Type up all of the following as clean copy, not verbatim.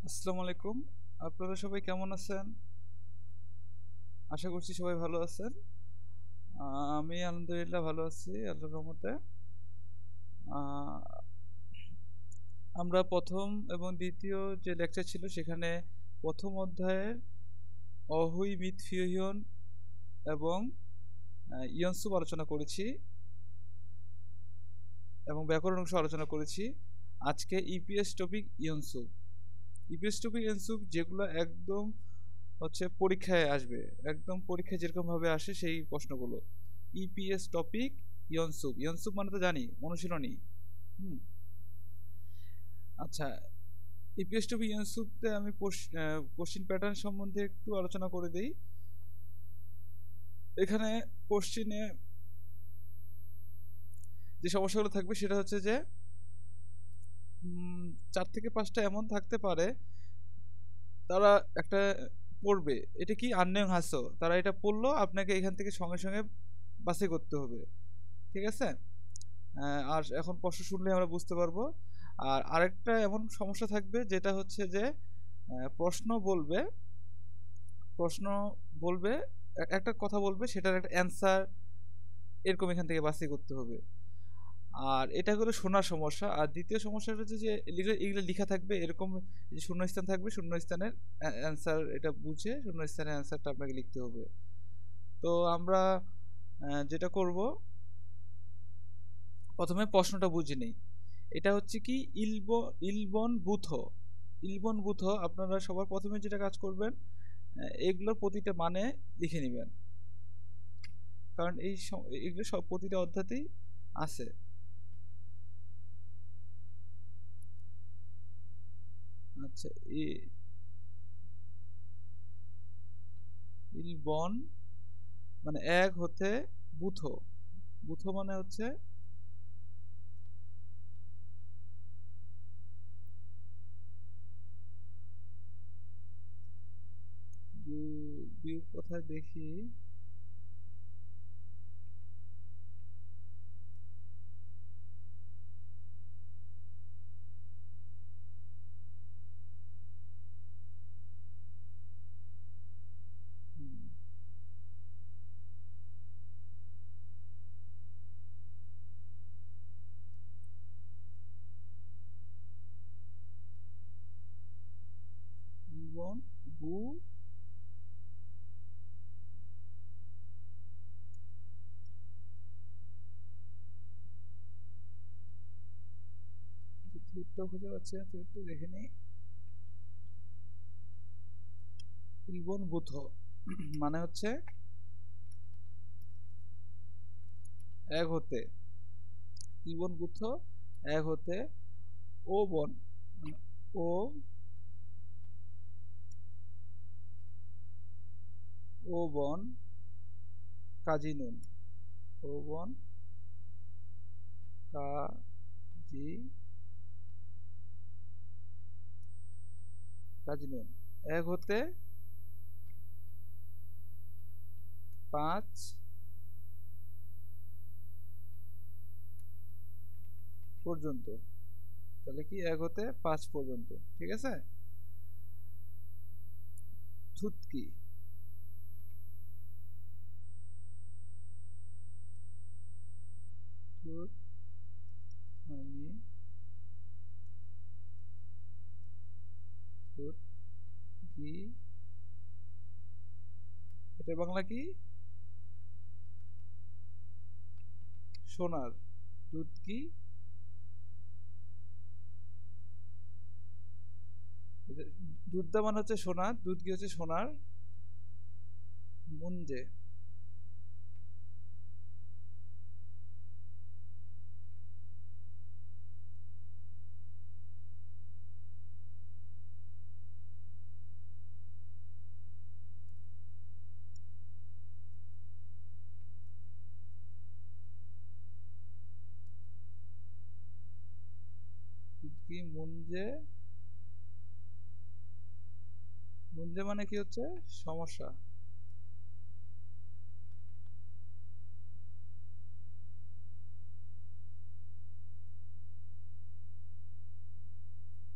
আসসালামু আলাইকুম। আপনারা সবাই কেমন আছেন? আশা করছি সবাই ভালো আছেন। আমি আলহামদুলিল্লাহ ভালো আছি আল্লাহর রহমতে। আ আমরা ১ম এবং ২য় যে লেকচার ছিল সেখানে ১ম অধ্যায়ের অহোই মিথ ফিওহিয়ন এবং ইয়নসুপ আলোচনা করেছি এবং ব্যাকরণ অংশ আলোচনা করেছি। আজকে ইপিএস টপিক ইয়নসুপ। ইপিএস টপিক ইয়নসুপ যেগুলো একদম পরীক্ষায় আসবে। একদম পরীক্ষায় যেরকমভাবে আসে সেই প্রশ্নগুলো। EPS topic ইয়নসুপ। ইয়নসুপ মানে তো জানি অনুশীলনী। হুম। আচ্ছা, ইপিএস টপিক ইয়নসুপতে আমি কোশ্চিন প্যাটার্ন সম্বন্ধে একটু আলোচনা করে দেই। এখানে কোশ্চিনে যে সমস্যাগুলো থাকবে সেটা হচ্ছে যে ৪ থেকে ৫টা এমন থাকতে পারে তারা একটা পড়বে। এটা কি আননিয়ং হাসো। তারা এটা পড়লো আপনাকে এখান থেকে সঙ্গে, সঙ্গে বাছাই করতে হবে। ঠিক আছে? আর এখন প্রশ্ন শুনলে আমরা বুঝতে পারবো। আর আরেকটা এমন সমস্যা থাকবে যেটা হচ্ছে যে প্রশ্ন বলবে প্রশ্ন বলবে একটা কথা বলবে সেটার একটা অ্যান্সার এরকম এখান থেকে বাছাই করতে হবে। আর এটা হলো শোনার সমস্যা। আর দ্বিতীয় সমস্যাটা হচ্ছে যে এগুলো লিখা থাকবে এরকম যে শূন্যস্থান থাকবে, শূন্যস্থানের অ্যান্সার এটা বুঝে শূন্যস্থানের অ্যান্সারটা আপনাকে লিখতে হবে। তো আমরা যেটা করব, প্রথমে প্রশ্নটা বুঝে নেই। এটা হচ্ছে কি ইলবন বুথো। ইলবন বুথো আপনারা সবার প্রথমে যেটা কাজ করবেন, এগুলোর প্রতিটা মানে লিখে নেবেন। কারণ এগুলো সব প্রতিটা অধ্যাতেই আছে। আচ্ছা, ইলবন মানে এক হতে বুথো। বুথো মানে হচ্ছে কোথায় দেখি। হুম, ইলবন বু থিওরিটা খুঁজে পাচ্ছি না, থিওরিটা দেখে নিই। ইলবন বুথো মানে হচ্ছে এক হতে, ইলবন বুথো এক হতে ও বন মানে ও ও বন কাজী নুন, ও বন কাজী কাজী নুন এক হতে ৫ পর্যন্ত। তাহলে কি এক হতে ৫ পর্যন্ত, ঠিক আছে। থুতকি, থুত হয়নি, থুত কি, এটা বাংলা কি সোনার, দুধ কি, দুধদা মানে হচ্ছে সোনা, দুধ কি হচ্ছে সোনার মুঞ্জে। দুধ কি মুঞ্জে, মুঞ্জে মানে কি হচ্ছে সমস্যা।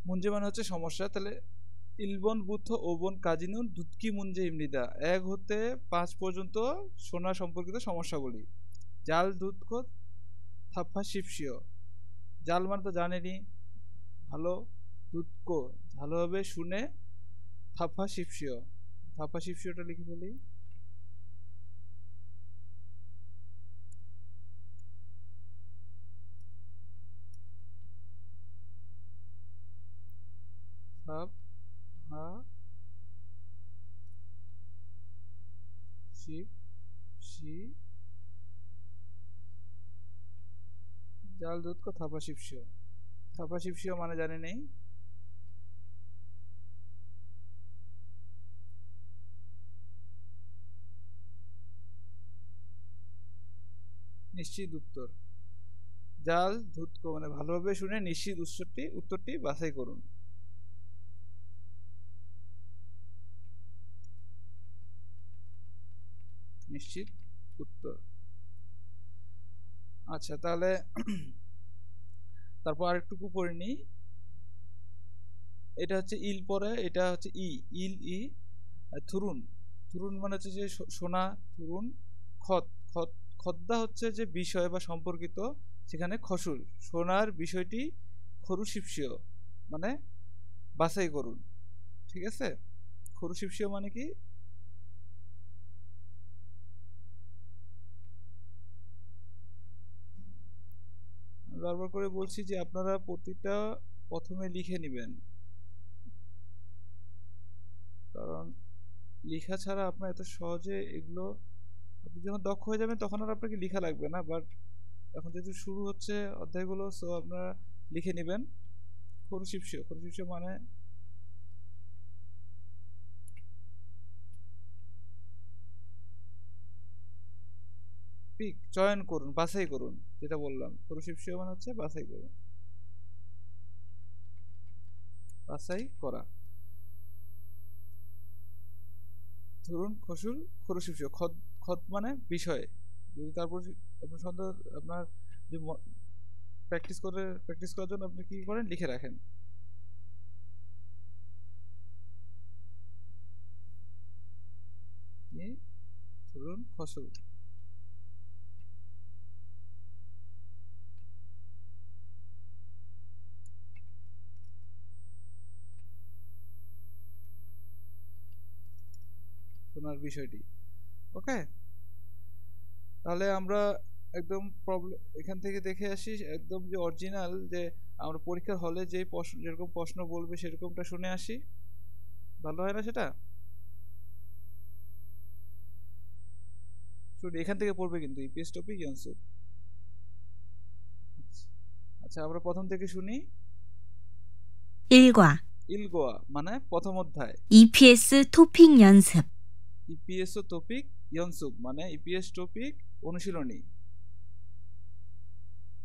মুঞ্জে মানে হচ্ছে সমস্যা। তাহলে ইলবন বুথ ওবন কাজিনুন দুধকি মুঞ্জে ইমনিদা 1 হতে 5 পর্যন্ত সোনা সম্পর্কিত সমস্যাগুলি। জাল দুধক থাপ্পা শিপশিও। জাল মানে তো জানেনি, ভালো। দুধকো ভালোভাবে শুনে, থাপ্পা শিপশিও। থাপ্পা শিপশিওটা লিখে ফেলি। থাপ হা শিপ শি জাল দুধকো থাপ্পা শিপশিও। থাপ্পা শিপশিও মানে জানে নেই। নিশ্চিত উত্তর। জাল দুধকো মানে ভালোভাবে শুনে নিশ্চিত উত্তরটি বাছাই করুন। নিশ্চিত উত্তর। আচ্ছা, তাহলে তারপর আরেকটুকু পড়ে নিই। এটা হচ্ছে ইল পরে, এটা হচ্ছে ই। ইল ই। থুরুন। থুরুন মানে হচ্ছে যে সোনা। থুরুন। খত খত খদ্দা হচ্ছে যে বিষয় বা সম্পর্কিত, সেখানে খসুর সোনার বিষয়টি খরুশিপসীয় মানে বাছাই করুন। ঠিক আছে, খরুশিপসীয় মানে কি? বারবার করে বলছি যে আপনারা প্রতিটা প্রথমে লিখে নেবেন, কারণ লেখা ছাড়া আপনার এত সহজে এগুলো, আপনি যখন দক্ষ হয়ে যাবেন তখন আর আপনাকে লেখা লাগবে না। বাট এখন যেহেতু শুরু হচ্ছে অধ্যায়গুলো, সো আপনারা লিখে নেবেন। খরুশিপসীয়, খরুশিপসীয় মানে পিক চয়ন করুন, বাছাই করুন। যেটা বললাম, খরুশিপসীয় মানে হচ্ছে বাছাই করুন, বাছাই করা। ধরুন খসুল খরুশিপসীয়। খদ খদ মানে বিষয়। যদি তারপর আপনার সন্দেহ, আপনার যে প্র্যাকটিস করার জন্য আপনি কি করেন, লিখে রাখেন। কি ধরুন খসুল। শোনার বিষয়টি। ওকে, তাহলে আমরা একদম প্রবলেম এখান থেকে দেখে আসি, একদম যে অরিজিনাল, যে আমরা পরীক্ষার হলে যে প্রশ্ন, যেরকম প্রশ্ন বলবে সেরকমটা শুনে আসি, ভালো হয় না সেটা? শুনি, এখান থেকে পড়বে কিন্তু ইপিএস টপিক ইয়ানসু। আচ্ছা, আমরা প্রথম থেকে শুনি। 1과 ইলগোয়া মানে প্রথম অধ্যায়। EPS 토픽 연습. ইপিএস টপিক ইয়নসুপ মানে ইপিএস টপিক অনুশীলনী।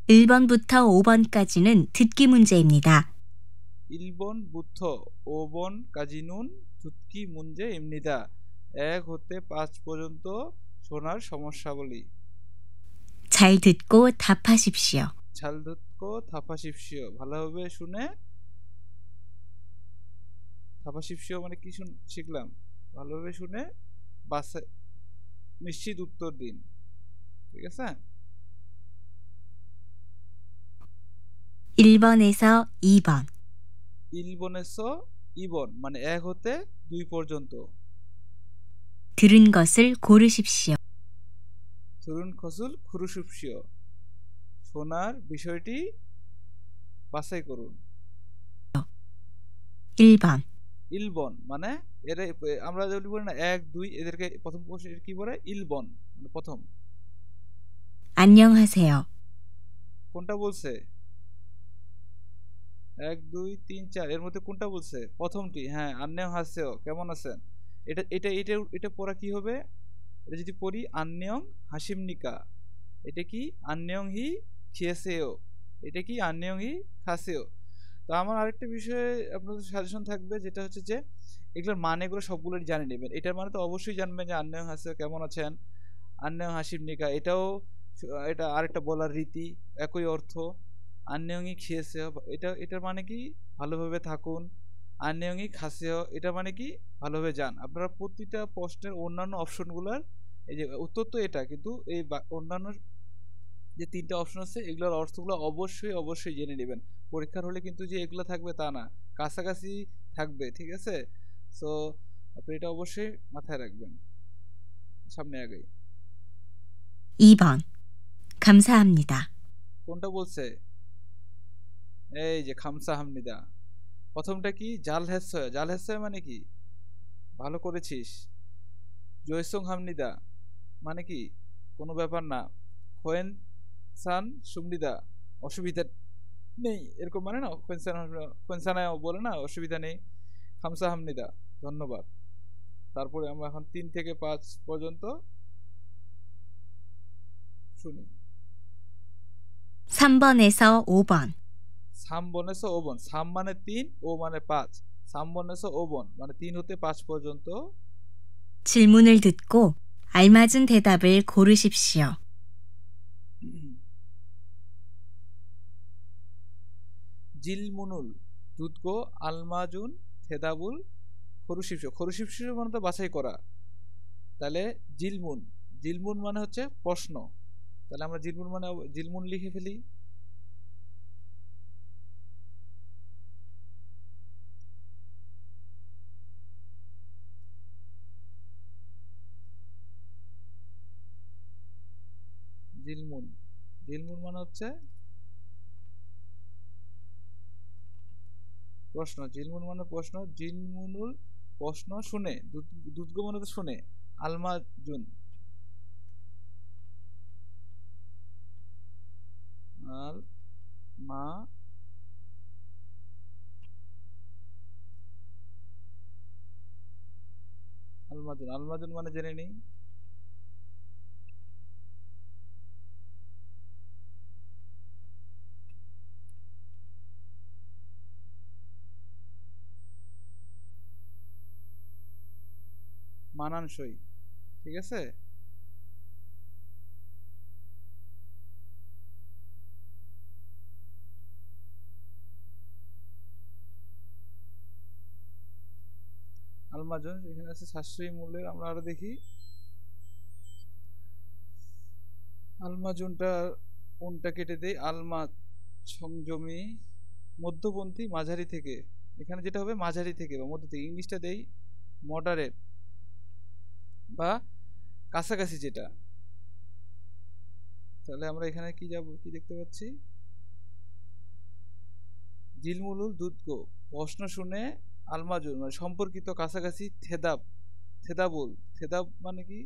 1번부터 5번까지는 듣기 문제입니다. 1번부터 5번까지는 듣기 문제입니다. 1 হতে 5 পর্যন্ত শোনার সমস্যাবলী। 잘 듣고 답하십시오. 잘 듣고 답하십시오 ভালোভাবে শুনে, 답하십시오 মানে কি শিখলাম, ভালোভাবে শুনে বাছাই নিশ্চিত উত্তর দিন। ঠিক আছে, 1번에서 2번. 1번에서 2번 মানে 1 হতে 2 পর্যন্ত। 들은 것을 고르십시오. 들은 것을 고르십시오 শোনার বিষয়টি বাছাই করুন। 1번. 1번 মানে এর আমরা যদি বলি না 1 2, এদেরকে প্রথম প্রশ্ন কি বলে, 1번 মানে প্রথম। 안녕하세요. কোনটা বলছে? 1 2 3 4 এর মধ্যে কোনটা বলছে? প্রথমটি। হ্যাঁ, 안녕하세요 কেমন আছেন। এটা এটা এটা এটা পড়া কি হবে? এটা যদি পড়ি 안녕 하십니까, এটা কি 안녕히 계세요, এটা কি 안녕히 가세요। তো আমার আরেকটা বিষয়ে আপনাদের সাজেশন থাকবে, যেটা হচ্ছে যে এগুলোর মানেগুলো সবগুলোই জানে নেবেন। এটার মানে তো অবশ্যই জানবেন যে 안녕하세요 কেমন আছেন, 안녕 하십니까 এটাও, এটা আরেকটা বলার রীতি, একই অর্থ। 안녕히 계세요 এটার মানে কি ভালোভাবে থাকুন। 안녕히 가세요 এটা মানে কি ভালোভাবে যান আপনারা প্রতিটা প্রশ্নের অন্যান্য অপশনগুলোর এই যে উত্তর তো এটা কিন্তু এই অন্যান্য যে তিনটা অপশন আছে এগুলোর অর্থগুলো অবশ্যই অবশ্যই জেনে নেবেন পরীক্ষার হলে কিন্তু যে এগুলো থাকবে তা না কাছাকাছি থাকবে ঠিক আছে সো আপনি এটা অবশ্যই মাথায় রাখবেন সামনে আগাই 2번. 감사합니다. কোনটা বলছে এই যে খামসা হামনিদা প্রথমটা কি জাল হেসয় মানে কি ভালো করেছিস জয়সং হামনিদা মানে কি কোনো ব্যাপার না খোয়েন সান সুমনিদা অসুবিধা নেই এরকম মানে না খোয়েনসানায় বলে না অসুবিধা নেই খামসা হামনিদা ধন্যবাদ তারপরে আমরা এখন 3 থেকে 5 পর্যন্ত শুনি 3번에서 5번. 3번에서 5번 3 মানে 3 ও মানে 5 3번에서 5번 মানে 3 হতে 5 পর্যন্ত 질문을 듣고 알맞은 대답을 고르십시오. জিলমুনুল দুধকো আলমাজুন থেদাবুল খরুশিপশো মানে তো বাছাই করা তাহলে জিলমুন মানে হচ্ছে প্রশ্ন তাহলে আমরা জিলমুন মানে জিলমুন লিখে ফেলি জিলমুন মানে হচ্ছে প্রশ্ন জিলমুন মানে প্রশ্ন জিলমুনুল প্রশ্ন শুনে দুধগো মানে তো শুনে আলমাজুন আল মা আলমাজুন মানে জেনে নেই মানানসই ঠিক আছে আলমাজন এখানে আছে সাশ্রয়ী মূল্যের আমরা আরো দেখি আলমাজুনটা কোনটা কেটে দেই আলমা সংযমী মধ্যপন্থী মাঝারি থেকে এখানে যেটা হবে মাঝারি থেকে বা মধ্য থেকে ইংলিশটা দেই মডারেট বা কাছাকাছি যেটা তাহলে আমরা এখানে কি দেখতে পাচ্ছি জিলমুলুল দুধকো প্রশ্ন শুনে আলমাজুন মানে সম্পর্কিত কাছাকাছি থেদাবুল থেদাব মানে কি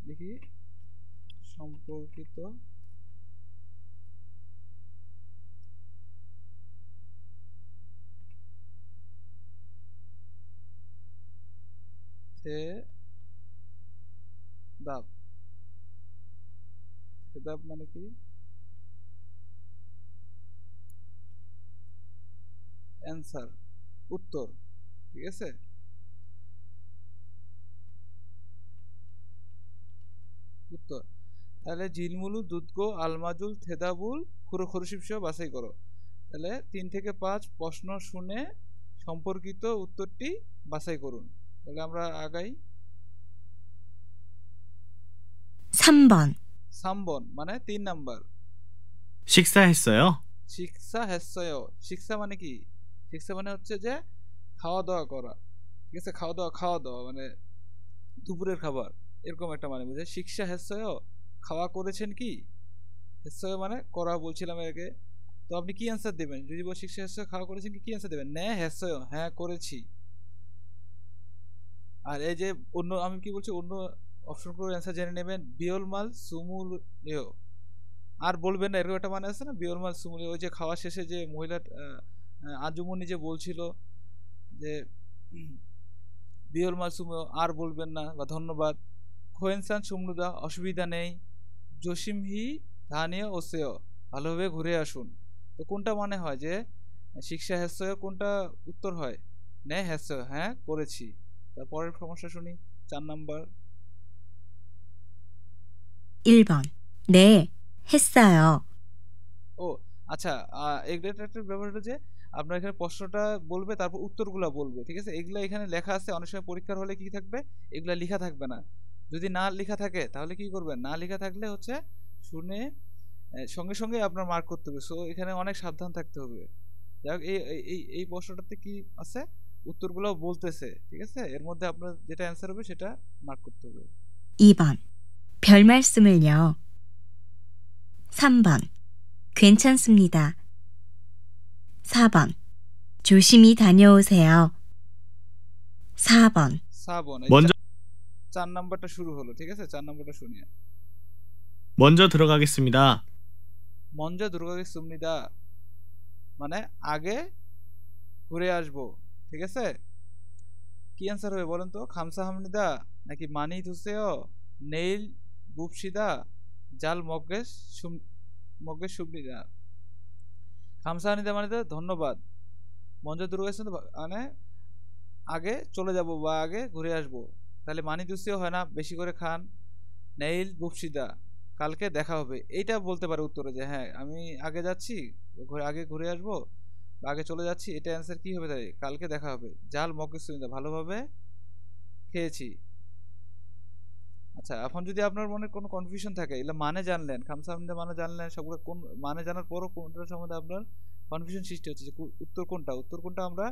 লিখি সম্পর্কিত থেদাব মানে কি অ্যান্সার উত্তর ঠিক আছে উত্তর তাহলে জিলমুলু দুধকো আলমাজুল থেদাবুল খরুশিপশো বাছাই করো তাহলে 3 থেকে 5 প্রশ্ন শুনে সম্পর্কিত উত্তরটি বাছাই করুন তাহলে আমরা আগাই 3번 মানে 3 নাম্বার 식사했어요? শিক্ষা মানে কি শিক্ষা মানে হচ্ছে যে খাওয়া দাওয়া করা ঠিক আছে খাওয়া দাওয়া মানে দুপুরের খাবার এরকম একটা মানে বুঝে শিক্ষা হেসয় খাওয়া করেছেন কি হেসয় মানে করা বলছিলাম আগে তো আপনি কি অ্যান্সার দেবেন যদি বল শিক্ষা হেসয় খাওয়া করেছেন কি অ্যান্সার দেবেন নে হেসয় হ্যাঁ করেছি আর এই যে অন্য আমি কি বলছি অন্য অপশনগুলোর অ্যান্সার জেনে নেবেন বিয়লমাল সুমুলিও আর বলবেন না এরকম একটা মানে আছে না বিয়লমাল সুমুলিও ওই যে খাওয়া শেষে যে মহিলা আজুমনি যে বলছিল যে বিয়লমাল সুমুলিও আর বলবেন না বা ধন্যবাদ খোয়েনসান সুমনুদা অসুবিধা নেই জসিমহি ধানিয়া ও সেও ভালোভাবে ঘুরে আসুন তো কোনটা মানে হয় যে শিক্ষা হ্যাসয় কোনটা উত্তর হয় নে হ্যাসয় হ্যাঁ করেছি তারপরের সমস্যা শুনি 4 নাম্বার 1번. 네, 했어요. ও আচ্ছা, এগুলো একটা ব্যাপার হলো যে আপনার এখানে প্রশ্নটা বলবে, তারপর উত্তরগুলো বলবে, ঠিক আছে? এগুলা এখানে লেখা আছে, অনেক সময় পরীক্ষার হলে কি থাকবে, এগুলা লেখা থাকবে না। যদি না লেখা থাকে তাহলে কি করবেন, না লেখা থাকলে হচ্ছে শুনে সঙ্গে সঙ্গে আপনার মার্ক করতে হবে। সো এখানে অনেক সাবধান থাকতে হবে। যাই হোক, এই প্রশ্নটাতে কি আছে, উত্তরগুলো বলতেছে, ঠিক আছে? এর মধ্যে আপনার যেটা অ্যান্সার হবে সেটা মার্ক করতে হবে। 2번. 별 말씀을요. 3번. 괜찮습니다. 4번. 조심히 다녀오세요. 4번. 4번, এই 먼저 4 নাম্বারটা শুরু হলো, ঠিক আছে? 4 নাম্বারটা শুনিয়ে। 먼저 들어가겠습니다. মঞ্জ দুর্গাকে সুমনিদা মানে আগে ঘুরে আসবো, ঠিক আছে? কি অ্যান্সার হবে বলেন তো? খামসা হামনিদা নাকি মানি ধুসেও, নেইল বুপসিদা, জাল মগেশ সুমনিদা। খামসা হামনিদা মানে তো ধন্যবাদ, মঞ্জ দুর্গা মানে আগে চলে যাব বা আগে ঘুরে আসবো, তাহলে মানি ধুসেও হয় না, বেশি করে খান। নেইল বুপসিদা কালকে দেখা হবে, এইটা বলতে পারে উত্তরে যে হ্যাঁ আমি আগে যাচ্ছি, আগে ঘুরে আসবো বা আগে চলে যাচ্ছি। এটা অ্যান্সার কি হবে তাই? কালকে দেখা হবে। জাল মকে সুবিধা ভালোভাবে খেয়েছি। আচ্ছা, এখন যদি আপনার মনে কোনো কনফিউশন থাকে, এগুলো মানে জানলেন, খামসামদা মানে জানলেন, সবগুলো কোন মানে জানার পরও কোনটার সম্বন্ধে আপনার কনফিউশন সৃষ্টি হচ্ছে যে উত্তর কোনটা, উত্তর কোনটা আমরা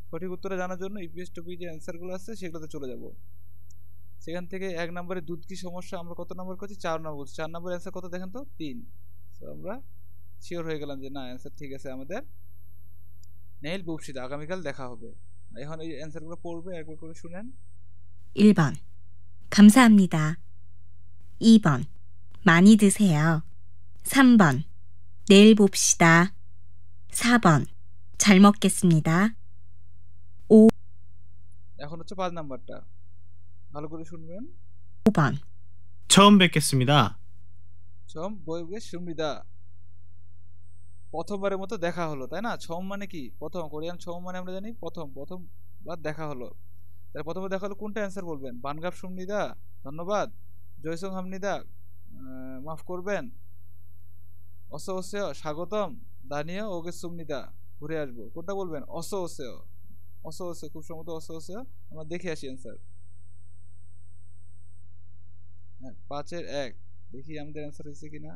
সঠিক উত্তরে জানার জন্য ইপিএস টুপি যে অ্যান্সারগুলো আছে সেগুলোতে চলে যাব। সেখান থেকে 1 নম্বরে দুধ কি সমস্যা আমরা কত নম্বর করছি? 4 নম্বর। 4 নম্বর অ্যান্সার কত দেখেন তো? 3। সো আমরা শিওর হয়ে গেলাম যে না, অ্যান্সার ঠিক আছে আমাদের। নেইল বুবশিদা আগামীকাল দেখা হবে। এখন এই অ্যান্সারগুলো পড়বে, একবার করে শুনেন। 1번. 감사합니다. 2번. 많이 드세요. 3번. 내일 봅시다. 4번. 잘 먹겠습니다. এখন হচ্ছে 5 নাম্বারটা, ভালো করে শুনবেন। 5번. 처음 뵙겠습니다. ছম বইকে সুমিদা, প্রথমবারের মতো দেখা হলো, তাই না? ছম মানে কি? প্রথম। কোরিয়ান ছম মানে আমরা জানি প্রথমবার দেখা হলো। তাহলে প্রথমবার দেখা হলো, কোনটা অ্যান্সার বলবেন? বানগাপ সুমনিদা ধন্যবাদ, জয়সং হামনিদা মাফ করবেন, অস ওসেও স্বাগতম, দানিও ওকে সুমনিদা ঘুরে আসবো। কোনটা বলবেন? অস ওসেও। অস ওসেও, খুব সম্ভবত অস ওসেও। আমরা দেখে আসি অ্যান্সার। হ্যাঁ, 5-এর 1 দেখি আমাদের অ্যান্সার হয়েছে কিনা।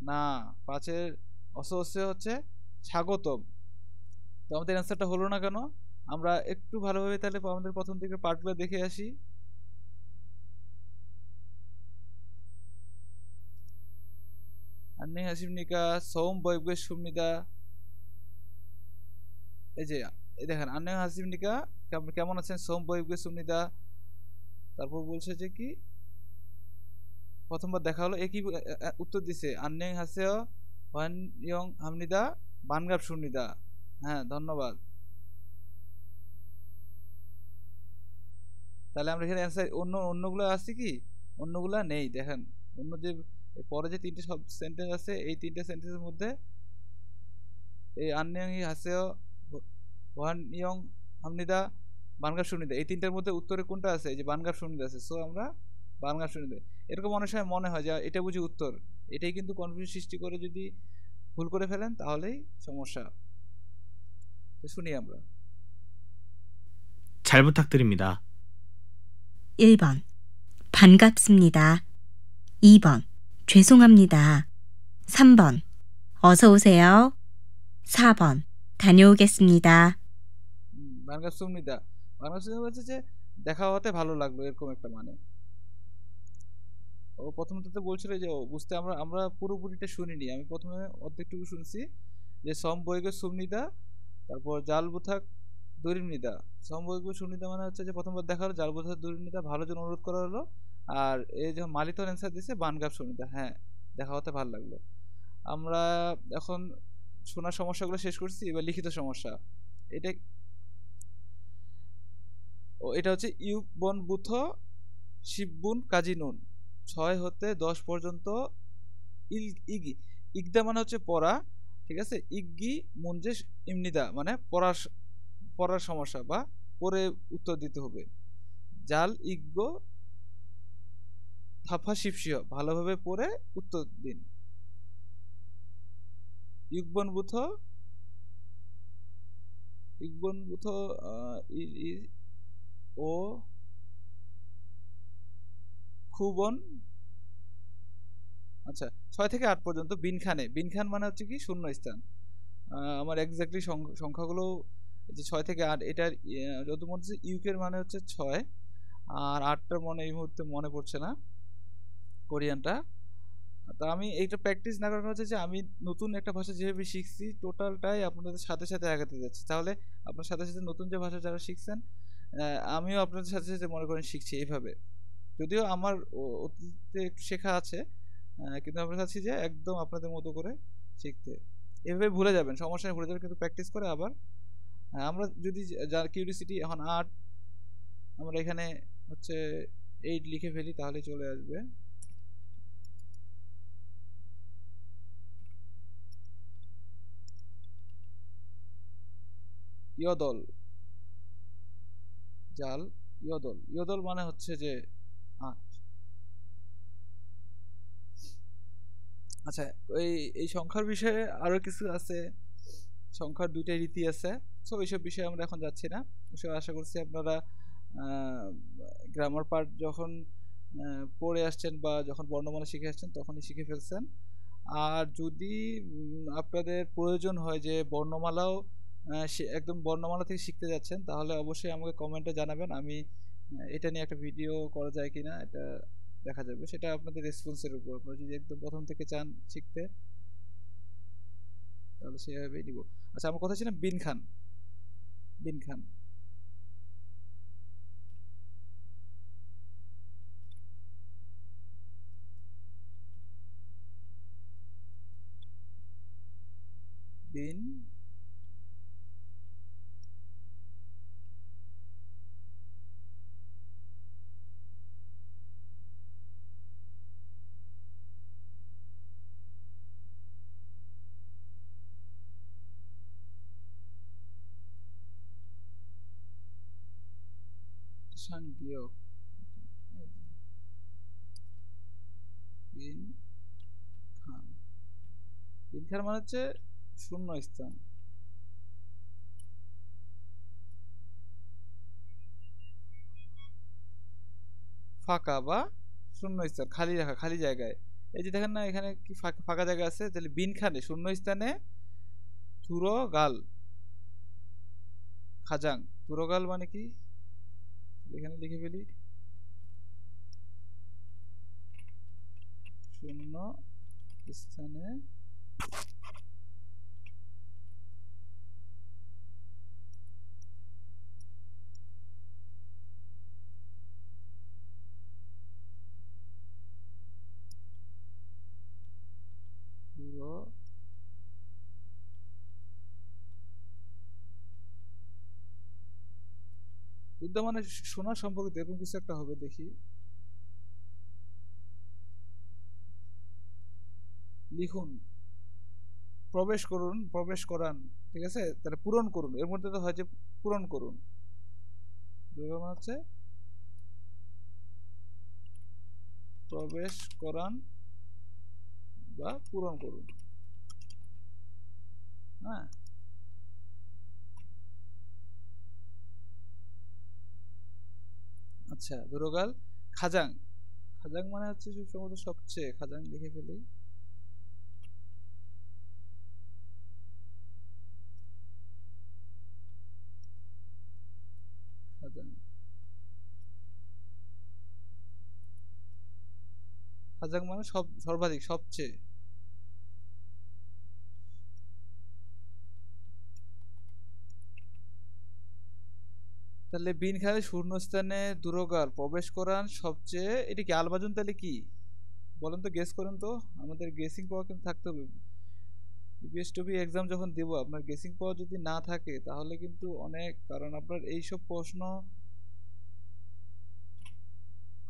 না, 5-এর অসহস্য হচ্ছে স্বাগতম। তো আমাদের অ্যান্সারটা হলো না কেন? আমরা একটু ভালোভাবে তাহলে আমাদের প্রথম দিকের পার্টগুলো দেখে আসি। আন্নি হাসিমনিকা সোম বৈবগে সুমনিদা, এই যে এই দেখেন আন্নি হাসিমনিকা কেমন আছেন, সোম বৈবগে সুমনিদা। তারপর বলছে যে কি প্রথমবার দেখা হলো, একই উত্তর দিছে, আন্নি হাসেও ওয়ান ইয়ং হামনিদা বানগাব সুমনিদা। হ্যাঁ, ধন্যবাদ। তাহলে আমরা এখানে অ্যান্সার অন্যগুলো আছে কি? অন্যগুলো নেই, দেখেন। অন্য যে পরে যে 3টে সব সেন্টেন্স আছে, এই 3টে সেন্টেন্সের মধ্যে এই আননিয়ং হাসেও ওয়ান ইয়ং হামনিদা বানগাব সুনিদা, এই 3টার মধ্যে উত্তরে কোনটা আছে? এই যে বানগাব সুনিদা আছে। সো আমরা বানগাব সুনিদা, এরকম অনেক সময় মনে হয় যে এটা বুঝি উত্তর। এটাই কিন্তু কনফিউশন সৃষ্টি করে, যদি ভুল করে ফেলেন তাহলেই সমস্যা। তো শুনি আমরা। 잘 부탁드립니다. 1번. 반갑습니다. 2번. 죄송합니다. 3번. 어서 오세요. 4번. 다녀오겠습니다. বানগাব সুনিদা, বানগাব সুনিদা বলছে যে দেখা হতে ভালো লাগলো, এরকম একটা মানে। ও প্রথমটাতে বলছিল যে ও বুঝতে আমরা পুরোপুরিটা শুনিনি, আমি প্রথমে অর্ধেকটুকু শুনছি যে সম বইকে সুমনিদা, তারপর জাল বুথাক দরিমনিদা। সম বইকে সুমনিদা মানে হচ্ছে যে প্রথমবার দেখা হলো, জাল বুথাক দরিমনিদা ভালোর জন্য অনুরোধ করা হলো। আর এই যে মালিতন অ্যান্সার দিছে বানগাব সুমনিদা, হ্যাঁ দেখা হতে ভালো লাগলো। আমরা এখন শোনার সমস্যাগুলো শেষ করছি, এবার লিখিত সমস্যা। এটা এটা হচ্ছে ইউক বন বুথ শিববুন কাজী নুন, 6 হতে 10 পর্যন্ত। ইগি ইগদা মানে হচ্ছে পড়া, ঠিক আছে? ইগি মুঞ্জে ইমনিদা মানে পড়ার সমস্যা বা পড়ে উত্তর দিতে হবে। জাল ইগো থাফা শিবসিও ভালোভাবে পড়ে উত্তর দিন। ইকবনবুথ ইকবনবুথ ও খুবন। আচ্ছা 6 থেকে 8 পর্যন্ত বিনখানে, বিনখান মানে হচ্ছে কি শূন্য স্থান। আমার এক্স্যাক্টলি সংখ্যাগুলো যে 6 থেকে 8 এটার যত মনে হচ্ছে ইউকের মানে হচ্ছে 6 আর 8টার মনে এই মুহূর্তে মনে পড়ছে না কোরিয়ানটা। তো আমি এইটা প্র্যাকটিস না করার হচ্ছে যে আমি নতুন একটা ভাষা যেভাবে শিখছি টোটালটাই আপনাদের সাথে সাথে আগাতে যাচ্ছি, তাহলে আপনার সাথে সাথে নতুন যে ভাষা যারা শিখছেন আমিও আপনাদের সাথে সাথে মনে করেন শিখছি এইভাবে। যদিও আমার অতীতে একটু শেখা আছে, কিন্তু আমরা চাচ্ছি যে একদম আপনাদের মতো করে শিখতে। এভাবে ভুলে যাবেন, সমস্যা নেই, ভুলে যাবেন, কিন্তু প্র্যাকটিস করে আবার আমরা যদি যার কিউরিসিটি এখন 8 আমরা এখানে হচ্ছে 8 লিখে ফেলি তাহলে চলে আসবে। ইয়দল জাল ইয়দল, ইয়দল মানে হচ্ছে যে 8। আচ্ছা এই সংখ্যার বিষয়ে আরো কিছু আছে, সংখ্যার দুইটা রীতি আছে, সো এইসব বিষয়ে আমরা এখন যাচ্ছি না। এসব আশা করছি আপনারা গ্রামার পার্ট যখন পড়ে আসছেন বা যখন বর্ণমালা শিখে আসছেন তখনই শিখে ফেলছেন। আর যদি আপনাদের প্রয়োজন হয় যে বর্ণমালাও একদম বর্ণমালা থেকে শিখতে যাচ্ছেন তাহলে অবশ্যই আমাকে কমেন্টে জানাবেন, আমি এটা নিয়ে একটা ভিডিও করা যায় কিনা এটা দেখা যাবে, সেটা আপনাদের রেসপন্সের উপর। আপনারা যদি একদম প্রথম থেকে চান শিখতে তাহলে সেভাবেই নিব। আচ্ছা আমার কথা ছিল বিন খান, বিন খান বিন সাংগিও বিন খান, বিন খান মানে হচ্ছে শূন্য স্থান। ফাঁকা বা শূন্য স্থান, খালি রাখা, খালি জায়গায়। এই যে দেখেন না এখানে কি ফাঁকা ফাঁকা জায়গা আছে, তাহলে বিন খানে শূন্য স্থানে তুরগাল খাজাং। তুরগাল মানে কি এখানে লিখে ফেলি, শূন্য স্থানে তুর দুর্দা মানে শোনা সম্পর্কিত এরকম কিছু একটা হবে, দেখি লিখুন। প্রবেশ করুন, প্রবেশ করান, ঠিক আছে, তাহলে পূরণ করুন, এর মধ্যে তো হয় যে পূরণ করুন। দুর্গা মানে হচ্ছে প্রবেশ করান বা পূরণ করুন। হ্যাঁ আচ্ছা দুরগাল খাজাং, খাজাং মানে হচ্ছে সম্ভবত সবচেয়ে, খাজাং লিখে ফেলি। খাজাং, খাজাং মানে সব সর্বাধিক সবচেয়ে। তাহলে বিন খালে শূন্যস্থানে দুরগাল প্রবেশ করান সবচেয়ে, এটা কি আলবাজুন তাহলে কি বলেন তো, গেস করেন তো, আমাদের গেসিং পাওয়ার কিন্তু থাকতে হবে। ইপিএসটপি এক্সাম যখন দেব আপনার গেসিং পাওয়ার যদি না থাকে তাহলে কিন্তু অনেক, কারণ আপনার এইসব প্রশ্ন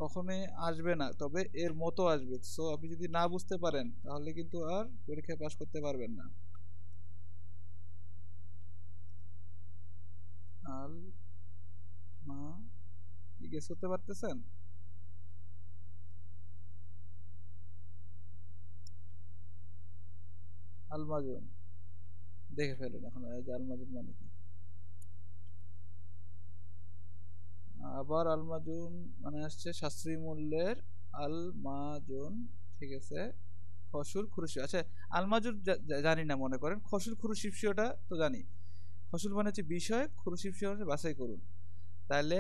কখনোই আসবে না, তবে এর মতো আসবে। সো আপনি যদি না বুঝতে পারেন তাহলে কিন্তু আর পরীক্ষায় পাশ করতে পারবেন না। আল মা কি গেস করতে পারতেছেন? আলমাজুন দেখে ফেলেন এখন জাল মাজুন মানে কি। আবার আল মাজুন মানে আসছে সাশ্রয়ী মূল্যের আল মাজুন, ঠিক আছে। খসুল খুরুশি, আচ্ছা আল মাজুন জানি না, মনে করেন খসুল খুরুশিপসিওটা তো জানি। খসুল মানে হচ্ছে বিষয়, খুরুশিপসিও হচ্ছে বাছাই করুন। তাহলে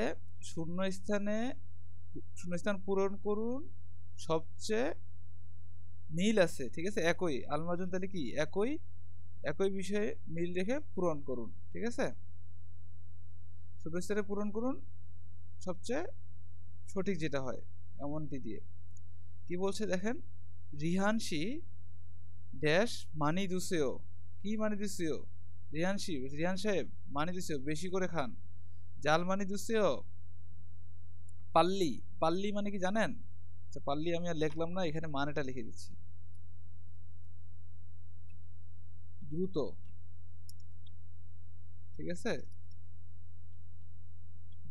শূন্যস্থান পূরণ করুন সবচেয়ে মিল আছে, ঠিক আছে। একই আল মাজুন তাহলে কি একই বিষয়ে মিল রেখে পূরণ করুন, ঠিক আছে। শূন্যস্থানে পূরণ করুন সবচেয়ে সঠিক যেটা হয় এমনটি দিয়ে। কি বলছে দেখেন, রিহানশি ড্যাশ মানি দুসেও, কি মানি দুসেও, রিহান সাহেব মানি দুসেও বেশি করে খান। জাল মানি দুসেও পাল্লি, পাল্লি মানে কি জানেন? আচ্ছা পাল্লি আমি আর লিখলাম না, এখানে মানেটা লিখে দিচ্ছি। দ্রুত, ঠিক আছে,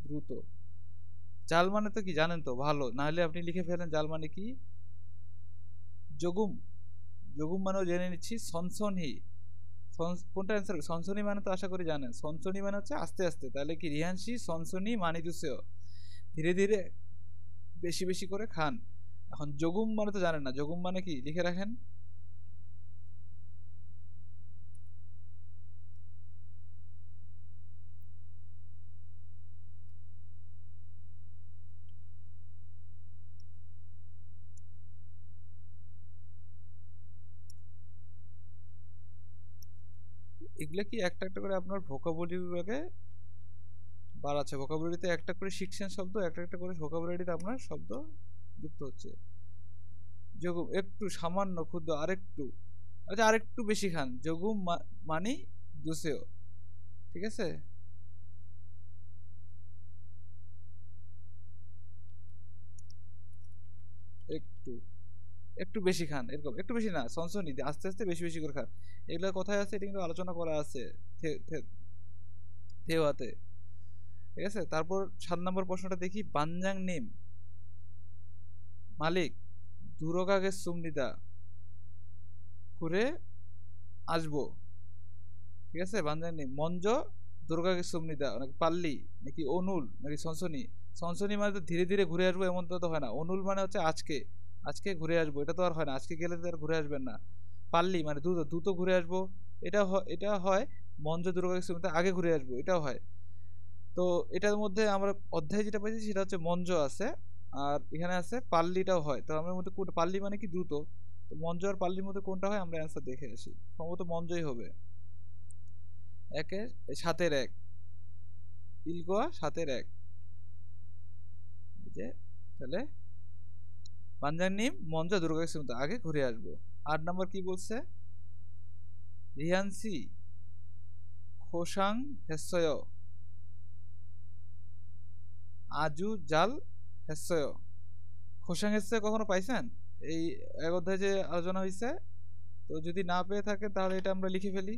দ্রুত। জাল মানে তো কি জানেন তো, ভালো, না হলে আপনি লিখে ফেলেন জাল মানে কি। যোগুম, যোগুম মানেও জেনে নিচ্ছি। সনসনহি, কোনটা অ্যান্সার? সনসনি মানে তো আশা করি জানেন, সনসনি মানে হচ্ছে আস্তে আস্তে, তাহলে কি রিহানশি সনসনি মানি দুসেও ধীরে ধীরে বেশি বেশি করে খান। এখন যোগুম মানে তো জানেন না, যোগুম মানে কি লিখে রাখেন। এগুলো কি একটা একটা করে আপনার ভোকাবুলারিকে বাড়াচ্ছে। ভোকাবুলারিতে একটা করে শিখছেন শব্দ, একটা একটা করে ভোকাবুলারিতে আপনার শব্দ যুক্ত হচ্ছে। যোগুম একটু সামান্য ক্ষুদ্র আরেকটু, আচ্ছা আরেকটু বেশি খান। যোগুম মানি দুসেও, ঠিক আছে। একটু, একটু বেশি খান, এরকম একটু বেশি না, সনসনি আস্তে আস্তে বেশি বেশি করে খান। এগুলো কোথায় আছে এটা কিন্তু আলোচনা করা আছে থেওয়াতে, ঠিক আছে। তারপর 7 নম্বর প্রশ্নটা দেখি। বানজাং নিম মালিক দুরগাগে সুমনিদা করে আসবো, ঠিক আছে। বানজাং নিম মঞ্জ দুর্গাগে সুমনিদা, নাকি পাল্লি, নাকি অনুল, নাকি সনসনি। সনসনি মানে তো ধীরে ধীরে ঘুরে আসবো এমন তো হয় না। অনুল মানে হচ্ছে আজকে, আজকে ঘুরে আসবো, এটা তো আর হয় না, আজকে গেলে তো আর ঘুরে আসবেন না। পাল্লি মানে দ্রুত, দ্রুত ঘুরে আসবো, এটা হয়। মঞ্জ দুর্গাগে সুমনিদা আগে ঘুরে আসবো, এটাও হয়। তো এটার মধ্যে আমরা অধ্যায় যেটা পাইছি সেটা হচ্ছে মঞ্জ আছে, আর এখানে আছে পাল্লিটাও হয়। তো আমরা মধ্যে কোনটা, পাল্লি মানে কি দ্রুত, তো মঞ্জ আর পাল্লির মধ্যে কোনটা হয় আমরা অ্যান্সার দেখে আসি। সম্ভবত মঞ্জই হবে। একের 7-এর 1, ইলগোয়া 7-এর 1, এই যে। তাহলে পাঞ্জাং নিম মঞ্জ দুর্গা আগে ঘুরে আসবো। 8 নম্বর কি বলছে, রিহানসি খোসাং হেসয় আজু জাল হেসয়। খোসাং হেসয় কখনো পাইছেন? এই এক অধ্যায়ে যে আলোচনা হয়েছে, তো যদি না পেয়ে থাকেন তাহলে এটা আমরা লিখে ফেলি।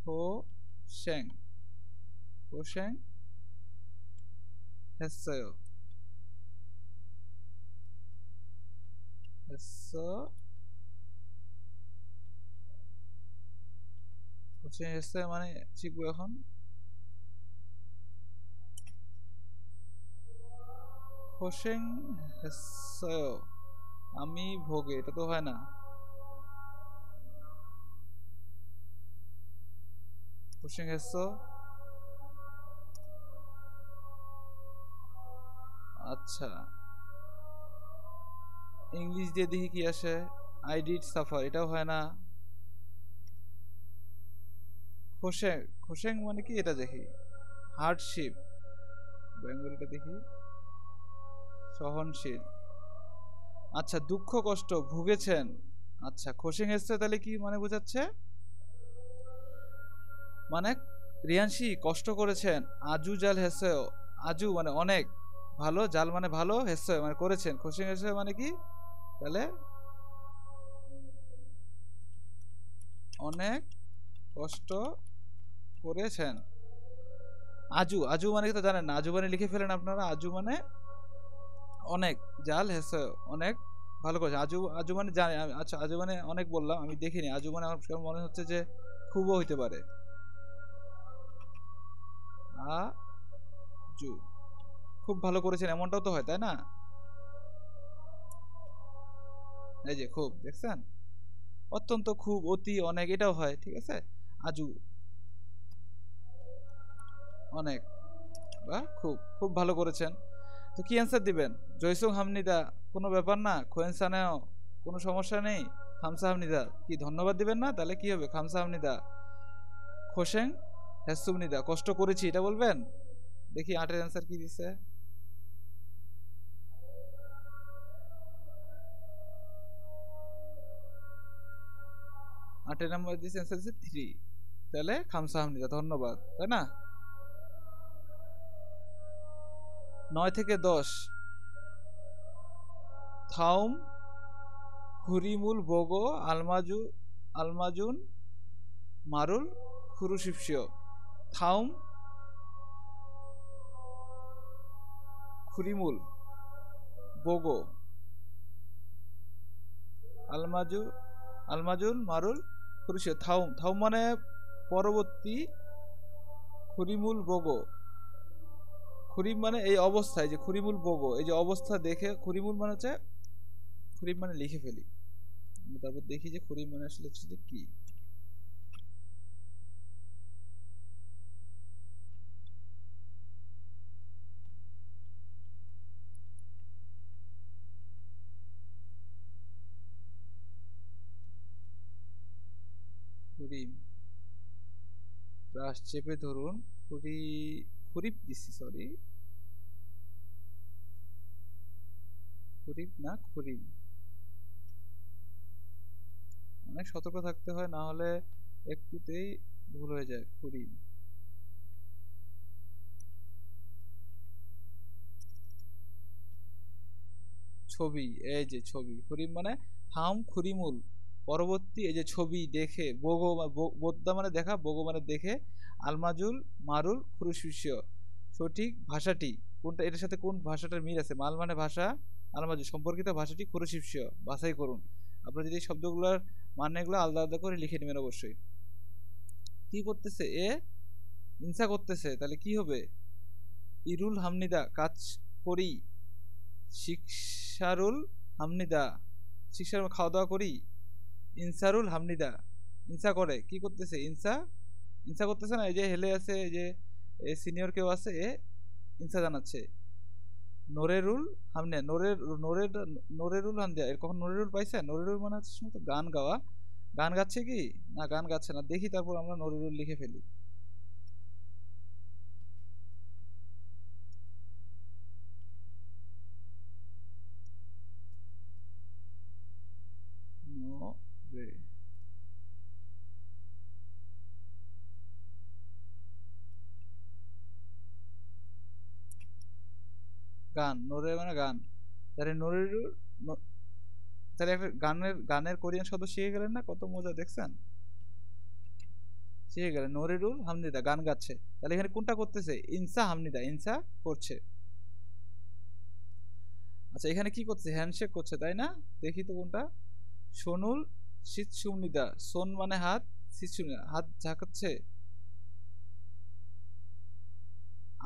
খোশেং, খোশেং হেসয়, খোশেং হেসয় মানে শিখবো এখন। খোশেং হেসয় আমি ভোগে, এটা তো হয় না। খোশেং হেস, আচ্ছা ইংলিশ দিয়ে দেখি কি আসে। আই ডিড সাফার, এটাও হয় না। খোশেং, খোশেং মানে কি এটা দেখি। হার্ডশিপ, বেঙ্গলিটা দেখি। সহনশীল, আচ্ছা দুঃখ কষ্ট ভুগেছেন। আচ্ছা খোশেং এসছে তাহলে কি মানে বোঝাচ্ছে, মানে রিয়ানশি কষ্ট করেছেন। আজু জাল হেসেও, আজু মানে অনেক, ভালো, জাল মানে ভালো, হেসেও মানে করেছেন, খোশেং হেসেও মানে কি, তাহলে অনেক কষ্ট করেছেন। আজু, আজু মানে তো জানেন না, আজু মানে লিখে ফেলেন আপনারা। আজু মানে অনেক, জাল হেসেও অনেক ভালো করেছেন। আজু আজু মানে জানি আচ্ছা, আজু মানে অনেক বললাম, আমি দেখিনি। আজু মানে আমার মনে হচ্ছে যে খুবও হইতে পারে। আজু, খুব ভালো করেছেন এমনটাও তো হয়, তাই না? এই যে খুব, দেখছেন? অত্যন্ত, খুব, অতি, অনেক, এটাও হয়, ঠিক আছে? আজু, অনেক বা খুব, খুব ভালো করেছেন। তো কি অ্যান্সার দিবেন? জয়সুং হামনিদা কোনো ব্যাপার না, খোয়েনসানেও কোনো সমস্যা নেই, খামসা হামনিদা কি ধন্যবাদ দিবেন না? তাহলে কি হবে? খামসা হামনিদা, খোসেং হ্যাসুমনিদা কষ্ট করেছি, এটা বলবেন। দেখি 8-এর অ্যান্সার কি দিছে। 8-এর নাম্বার দিছে, অ্যান্সার দিছে 3। তাহলে খামসা হামনিদা ধন্যবাদ, তাই না? 9 থেকে 10, থাউম খুরিমুল বোগো আলমাজুন মারুল খুরুশিপসিও। থাউম খুরিমুল বোগো আলমাজুন মারুল খুরুশিও। থাউম, থাউম মানে পরবর্তী, খুরিমুল বোগো, খুরিম মানে এই অবস্থায়, যে খুরিমুল বোগো এই যে অবস্থা দেখে, খুরিমুল মানে হচ্ছে, খুরিম মানে লিখে ফেলি আমরা, তারপর দেখি যে খুরিম মানে আসলে হচ্ছে কি। খুরিম, ব্রাশ চেপে ধরুন, খুরিপ দিচ্ছি, সরি, খুরিপ না খুরিম। অনেক সতর্ক থাকতে হয়, না হলে একটুতেই ভুল হয়ে যায়। খুরিম, ছবি, এই যে ছবি, খুরিম মানে থাম খুরিমুল পরবর্তী, এই যে ছবি দেখে, বোগো বোদ্দা মানে দেখা, বোগো মানে দেখে, আলমাজুল মারুল খুরুশিষ্য, সঠিক ভাষাটি কোনটা, এটার সাথে কোন ভাষাটার মিল আছে? মাল মানে ভাষা, আলমাজুল সম্পর্কিত ভাষাটি, খুরুশিষ্য বাছাই করুন। আপনারা যদি শব্দগুলোর মানেগুলো আলাদা আলাদা করে লিখে নেবেন অবশ্যই। কি করতেছে এ? ইনসা করতেছে, তাহলে কি হবে? ইরুল হামনিদা কাজ করি, শিক্ষারুল হামনিদা শিক্ষার খাওয়া দাওয়া করি, ইনসারুল হামনিদা ইনসা করে, কি করতেছে? ইনসা, ইনসা করতেছে না, এই যে হেলে আছে, এই যে সিনিয়র কেউ আছে, এ ইনসা জানাচ্ছে। নোরেরুল হামনিয়া, নোরেরুল হামনিয়া, এর কখন নোরেরুল পাইছে? নোরেরুল মানে হচ্ছে সম্ভবত গান গাওয়া। গান গাচ্ছে কি না, গান গাচ্ছে না, দেখি তারপর আমরা নোরেরুল লিখে ফেলি। নো রে, গান, নোরে মানে গান, তাহলে নোরেরুল, তাহলে একটা গানের কোরিয়ান শব্দ শিখে গেলেন না, কত মজা, দেখছেন? শিখে গেলেন। নরিরুল হামনিদা গান গাচ্ছে, তাহলে এখানে কোনটা করতেছে? ইনসা হামনিদা, ইনসা করছে। আচ্ছা, এখানে কি করছে? হ্যান্ডশেক করছে, তাই না? দেখি তো কোনটা। সোনুল শীতসুমনিদা, সোন মানে হাত, শীতসুমনিদা হাত ঝাঁকাচ্ছে।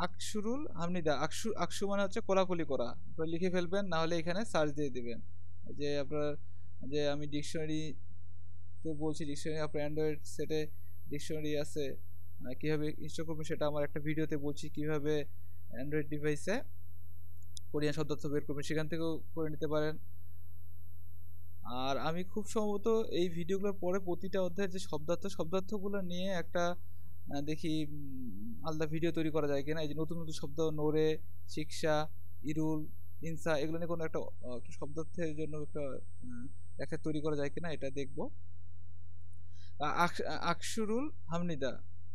আকসুরুল হামনিদা, আকসু মানে হচ্ছে কোলাকুলি করা। আপনারা লিখে ফেলবেন, না হলে এখানে সার্চ দিয়ে দিবেন। যে আপনার, যে আমি ডিকশনারিতে বলছি, ডিকশনারি আপনার অ্যান্ড্রয়েড সেটে ডিকশনারি আছে, কীভাবে ইনস্টল করবেন সেটা আমার একটা ভিডিওতে বলছি, কিভাবে অ্যান্ড্রয়েড ডিভাইসে কোরিয়ান শব্দার্থ বের করবেন, সেখান থেকেও করে নিতে পারেন। আর আমি খুব সম্ভবত এই ভিডিওগুলোর পরে প্রতিটা অধ্যায়ের যে শব্দার্থগুলো নিয়ে একটা দেখি আলাদা ভিডিও তৈরি করা যায় কিনা। এই যে নতুন নতুন শব্দ, নোরে, শিক্ষা, ইরুল, ইনসা, এগুলো নিয়ে কোনো একটা একটা শব্দার্থের জন্য একটা লেখা তৈরি করা যায় কিনা, এটা দেখবো। আকসুরুল হামনিদা,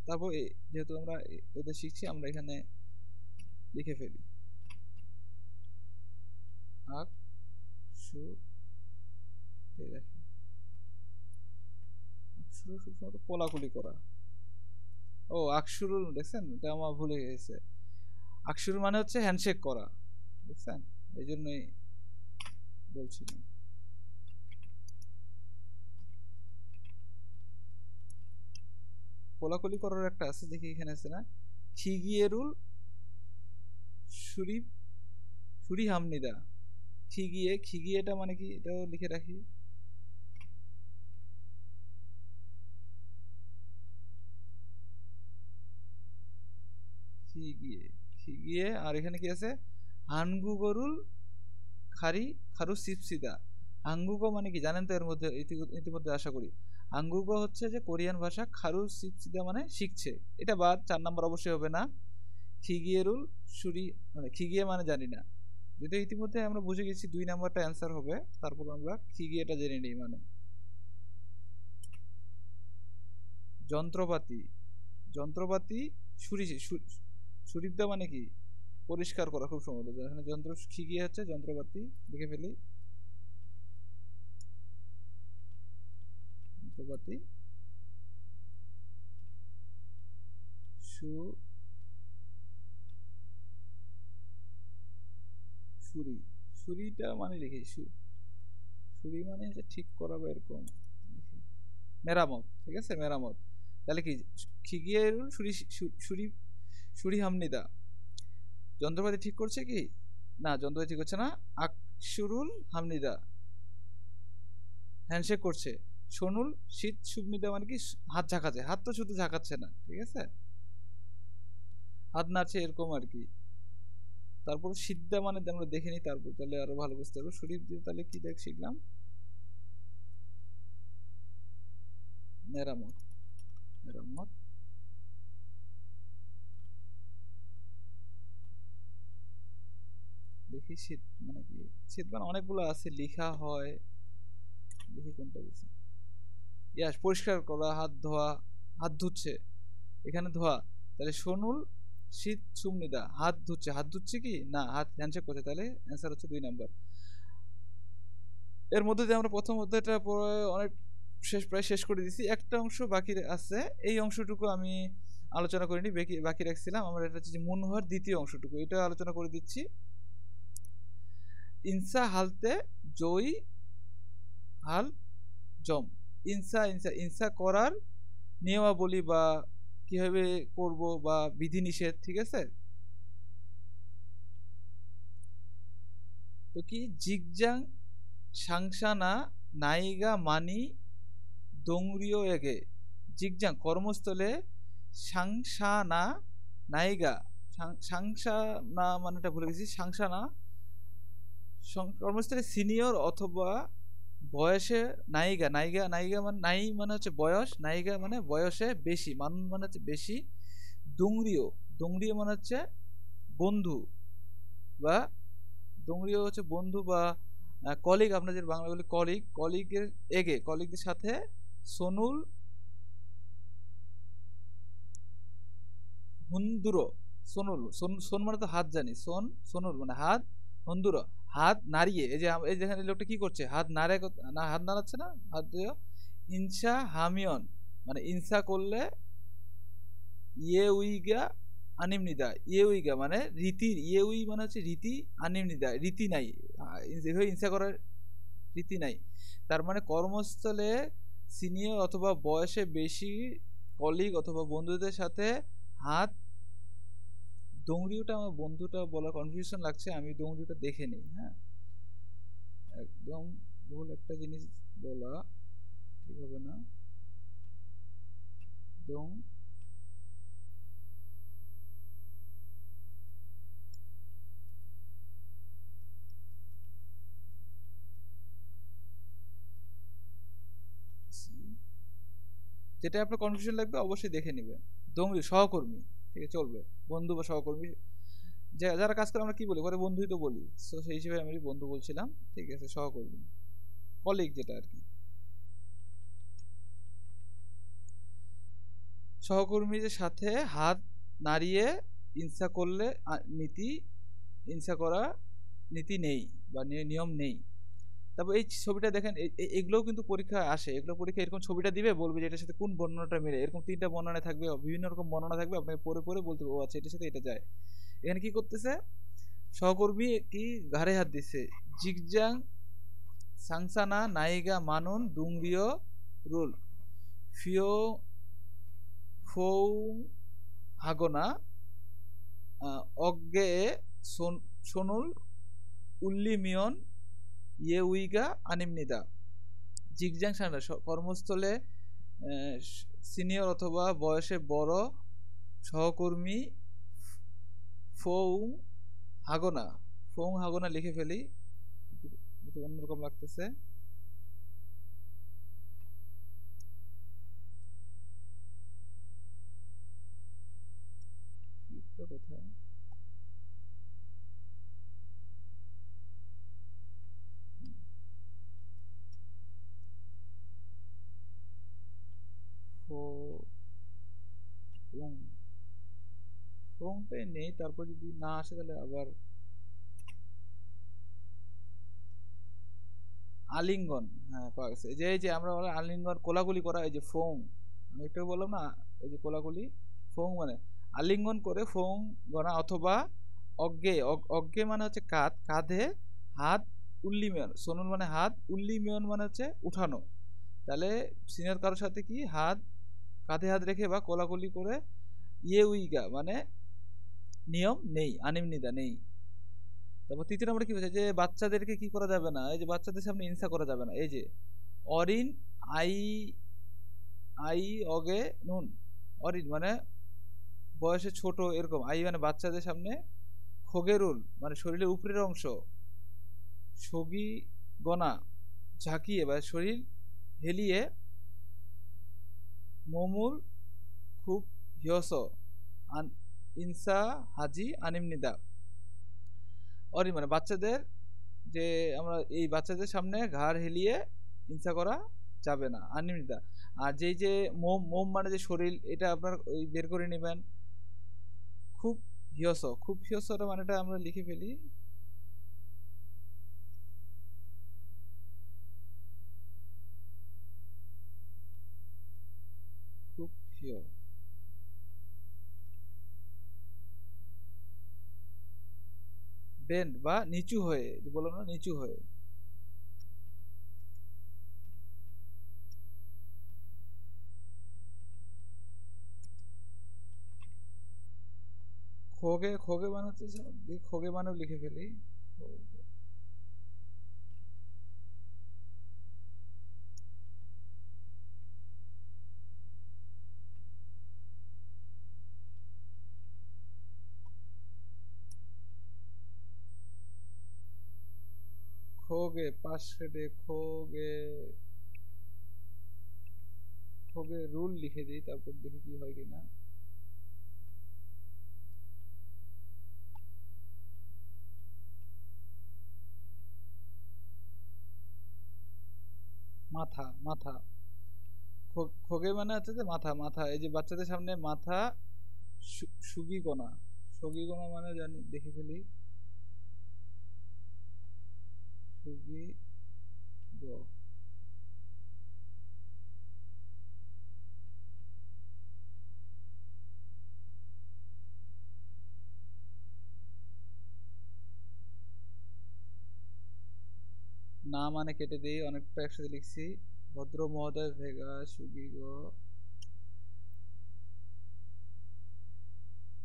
তারপর যেহেতু আমরা ওদের শিখছি, আমরা এখানে লিখে ফেলি। আকসু, আকসুরুল খুব সম্ভবত কোলাকুলি করা। ও আকসুরুল, দেখছেন, এটা আমার ভুলে গেছে। আকসুরুল মানে হচ্ছে হ্যান্ডশেক করা, দেখছেন, এই জন্যই বলছিলাম। কোলাকুলি করার একটা আছে, দেখি এখানে আছে না, খিগিয়েরুল সুরি সুরি হামনিদা। খিগিয়েটা মানে কি, এটাও লিখে রাখি। খিগিয়ে আর এখানে কি আছে, হানগুগরুল খারু সিপসিদা। হাঙ্গুগো মানে কি জানেন তো, এর মধ্যে ইতিমধ্যে আশা করি। হাঙ্গুগো হচ্ছে যে কোরিয়ান ভাষা, খারু সিপসিদা মানে শিখছে। এটা বাদ, 4 নাম্বার অবশ্যই হবে না। খিগিয়েরুল সুরি মানে খিগিয়ে মানে জানি না, যদিও ইতিমধ্যে আমরা বুঝে গেছি 2 নাম্বারটা অ্যান্সার হবে। তারপর আমরা খিগিয়েটা জেনে নিই। মানে যন্ত্রপাতি সুরিদ্দা মানে কি পরিষ্কার করা, খুব সম্ভবত। এখানে খিগিয়ে হচ্ছে যন্ত্রপাতি, লিখে ফেলি যন্ত্রপাতি সুরিটা মানে লিখি সুরি মানে হচ্ছে ঠিক করা বা এরকম, মেরামত। ঠিক আছে, মেরামত। তাহলে কি খিগিয়েরুল সুরি হামনিদা, যন্ত্রপাতি ঠিক করছে কি না, যন্ত্রপাতি ঠিক হচ্ছে না। আকসুরুল হামনিদা হ্যান্ডশেক করছে। সোনুল শীত সুবনিদা মানে কি হাত ঝাঁকাচ্ছে, হাত তো শুধু ঝাঁকাচ্ছে না, ঠিক আছে, হাত নাড়ছে এরকম আর কি। তারপর সিদ্ধা মানে আমরা দেখে নিই, তারপর তাহলে আরো ভালো বুঝতে পারবো। শরীফ দিয়ে তাহলে কি দেখ শিখলাম, মেরামত। দেখি শীত মানে কি, শীত মানে অনেকগুলো আছে, লিখা হয়, দেখি কোনটা দিছে। ইয়াস, পরিষ্কার করা, হাত ধোয়া, হাত ধুচ্ছে, এখানে ধোয়া। তাহলে সোনুল শীত সুমনিদা হাত ধুচ্ছে কি না, হাত হ্যান্ডশেক করছে। তাহলে অ্যান্সার হচ্ছে 2 নাম্বার। এর মধ্যে দিয়ে আমরা প্রথম অধ্যায়টা পরে অনেক প্রায় শেষ করে দিছি। একটা অংশ বাকি আছে, এই অংশটুকু আমি আলোচনা করিনি, বাকি রাখছিলাম। আমরা এটা হচ্ছে মুনহার দ্বিতীয় অংশটুকু, এটা আলোচনা করে দিচ্ছি। ইনসা হালতে জয়ী হাল জম। ইনসা করার নিয়মাবলী বা কিভাবে করব বা বিধিনিষেধ, ঠিক আছে। তো কি জিগজাং সাংসানা নাইগা মানি দোংরিও এগে। জিগজাং কর্মস্থলে, সাংসানা নাইগা, সাংসানা মানেটা ভুলে গেছি, সাংসানা কর্মস্থলে সিনিয়র অথবা বয়সে, নায়িকা মানে নাই মানে হচ্ছে বয়স, নায়িকা মানে বয়সে বেশি, মানুষ মানে হচ্ছে বেশি। দুংরিও মানে হচ্ছে বন্ধু, বা দুংরিও হচ্ছে বন্ধু বা কলিগ, আমরা যে বাংলা বলি কলিগের এগে, কলিগদের সাথে। সোনুল হুন্দুরো, সোন মানে তো হাত জানি, সোনুল মানে হাত, হুন্দুরো হাত নাড়িয়ে। এই যেখানে লোকটা কি করছে, হাত নাড়ে না, হাত নাড়াচ্ছে না, হাত দিয়ে। ইনসা হামিয়ন মানে ইনসা করলে, ইয়ে উইগা আনিমনিদা, ইয়ে উইগা মানে রীতি, ইয়ে উই মানে হচ্ছে রীতি, আনিমনিদা রীতি নাই, এভাবে ইনসা করার রীতি নাই। তার মানে কর্মস্থলে সিনিয়র অথবা বয়সে বেশি কলিগ অথবা বন্ধুদের সাথে হাত। দোংরিওটা আমার বন্ধুটা বলা কনফিউশন লাগছে, আমি দোংরিওটা দেখে নিই। হ্যাঁ, একদম ভুল একটা জিনিস বলা ঠিক হবে না। দোং যেটা আপনার কনফিউশন লাগবে অবশ্যই দেখে নেবেন। দোংরি সহকর্মী, ঠিক আছে, চলবে, বন্ধু বা সহকর্মী, যারা কাজ করে আমরা কি বলি, পরে বন্ধুই তো বলি, তো সেই হিসেবে আমি বন্ধু বলছিলাম, ঠিক আছে। সহকর্মী, কলিগ যেটা আর কি, সহকর্মীদের সাথে হাত নাড়িয়ে ইনসা করলে ইনসা করা নীতি নেই বা নিয়ম নেই। তারপর এই ছবিটা দেখেন, এগুলোও কিন্তু পরীক্ষায় আসে, এগুলো পরীক্ষা এরকম ছবিটা দিবে, বলবে যে এটার সাথে কোন বর্ণনাটা মিলে, এরকম 3টা বর্ণনা থাকবে, বিভিন্ন রকম বর্ণনা থাকবে, আপনাকে পরে বলতে ও আচ্ছা এটার সাথে এটা যায়। এখানে কি করতেছে, সহকর্মী কি ঘাড়ে হাত দিচ্ছে। জিগজাং সাংসানা নাইগা মানুন দুংরিও রুল ফিও ফৌ হাগনা অজ্ঞে সোনুল উল্লিমিয়ন ইয়ে উইগা আনিমনিদা। জিগজাংশন কর্মস্থলে সিনিয়র অথবা বয়সে বড় সহকর্মী ফৌ হাগনা লিখে ফেলি, একটু অন্যরকম লাগতেছে। কোথায় ফোংটাই নেই, তারপর যদি না আসে তাহলে আবার আলিঙ্গন। হ্যাঁ পাওয়া গেছে। এই যে আমরা আলিঙ্গন কোলাগুলি করা, এই যে ফোং, আমি একটু বললাম না, এই যে কোলাগুলি ফোং মানে আলিঙ্গন করে ফোং গনা অথবা অজ্ঞে মানে হচ্ছে কাঁধে হাত উল্লিমিয়ন, সোনুল মানে হাত, উল্লিমিয়ন মানে হচ্ছে উঠানো। তাহলে সিনিয়র কারোর সাথে কি হাত কাঁধে হাত রেখে বা কোলাকুলি করে ইয়ে উইগা মানে নিয়ম নেই, আনিমনিদা নেই। তারপর তৃতীয় নম্বরে কি বলছে যে বাচ্চাদেরকে কি করা যাবে না, এই যে বাচ্চাদের সামনে ইনসা করা যাবে না। এই যে অরিন আই আই অগে নুন, অরিন মানে বয়সে ছোট এরকম, আই মানে বাচ্চাদের সামনে, খোগেরুল মানে শরীরের উপরের অংশ, সগি গনা ঝাঁকিয়ে বা শরীর হেলিয়ে, মমুল খুব হিয়স ইনসা হাজি আনিমনিদা। অরি মানে বাচ্চাদের, যে আমরা এই বাচ্চাদের সামনে ঘাড় হেলিয়ে হিংসা করা যাবে না, আনিমনিদা। আর যেই যে মোম মানে যে শরীর, এটা আপনার ওই বের করে নেবেন। খুব হিয়সটা মানেটা আমরা লিখে ফেলি, খুব হিয়। বেন্ড বা নিচু হয়ে, যে বললাম না নিচু হয়ে। খোগে মানে হচ্ছে খোগে মানেও লিখে ফেলি, খোগে। খোগে পাশে খোগে রুল লিখে দিই, তারপর দেখি কি হয় কিনা। মাথা খোগে মানে হচ্ছে যে মাথা, এই যে বাচ্চাদের সামনে মাথা সুগিগোনা, সগিগোনা মানে জানি, দেখে ফেলি, সুগি গ। না মানে কেটে দিই, অনেকটা একসাথে লিখছি। ভদ্র মহোদয় ভেগা সুগি গ।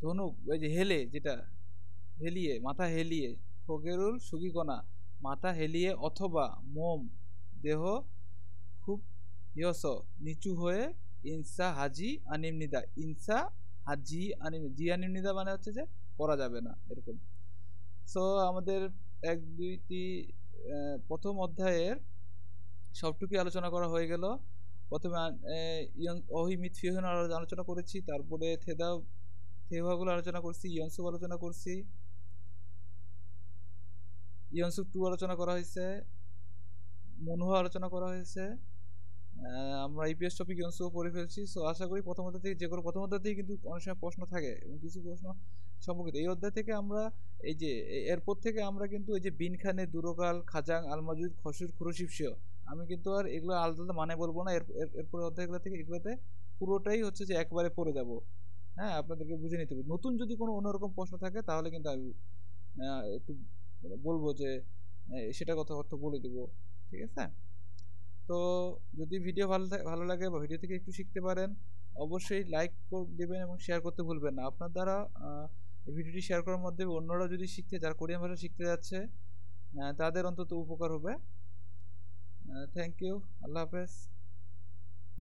ধনুক ওই যে হেলে, যেটা হেলিয়ে, মাথা হেলিয়ে, খোগেরুল সুগিগোনা মাথা হেলিয়ে অথবা মোম দেহ খুব ইয়স নিচু হয়ে, ইনসা হাজি আনিমনিদা, ইনসা হাজি জি আনিমনিদা মানে হচ্ছে যে করা যাবে না এরকম। সো আমাদের 1 2 3 প্রথম অধ্যায়ের সবটুকুই আলোচনা করা হয়ে গেল। প্রথমে অহিমিত ফিহন আলোচনা করেছি, তারপরে থেভাগুলো আলোচনা করছি, ইয়নসুক আলোচনা করছি, ইয়নসুক 2 আলোচনা করা হয়েছে, মনহা আলোচনা করা হয়েছে। আমরা ইপিএস টপিক ইয়নসুক পড়ে ফেলছি। সো আশা করি প্রথম অধ্যায় থেকে, যে কোনো প্রথম অধ্যায় থেকে কিন্তু অনেক সময় প্রশ্ন থাকে এবং কিছু প্রশ্ন সম্পর্কিত। এই অধ্যায় থেকে আমরা এই যে এরপর থেকে আমরা কিন্তু এই যে বিনখানে, দুরকাল, খাজাং, আলমাজুদ, খসুর, খুরশিফশিয়, আমি কিন্তু আর এগুলো আলাদা আলাদা মানে বলবো না। এরপর অধ্যায়গুলো থেকে এগুলোতে পুরোটাই হচ্ছে যে একবারে পড়ে যাব। হ্যাঁ, আপনাদেরকে বুঝে নিতে হবে। নতুন যদি কোনো অন্যরকম প্রশ্ন থাকে তাহলে কিন্তু আমি একটু বলবো যে সেটা কথা অর্থ বলে দেবো, ঠিক আছে? তো যদি ভিডিও ভালো লাগে বা ভিডিও থেকে একটু শিখতে পারেন অবশ্যই লাইক দেবেন এবং শেয়ার করতে ভুলবেন না। আপনার দ্বারা এই ভিডিওটি শেয়ার করার মাধ্যমে অন্যরা যদি যারা কোরিয়ান ভাষা শিখতে যাচ্ছে তাদের অন্তত উপকার হবে। থ্যাংক ইউ, আল্লাহ হাফেজ।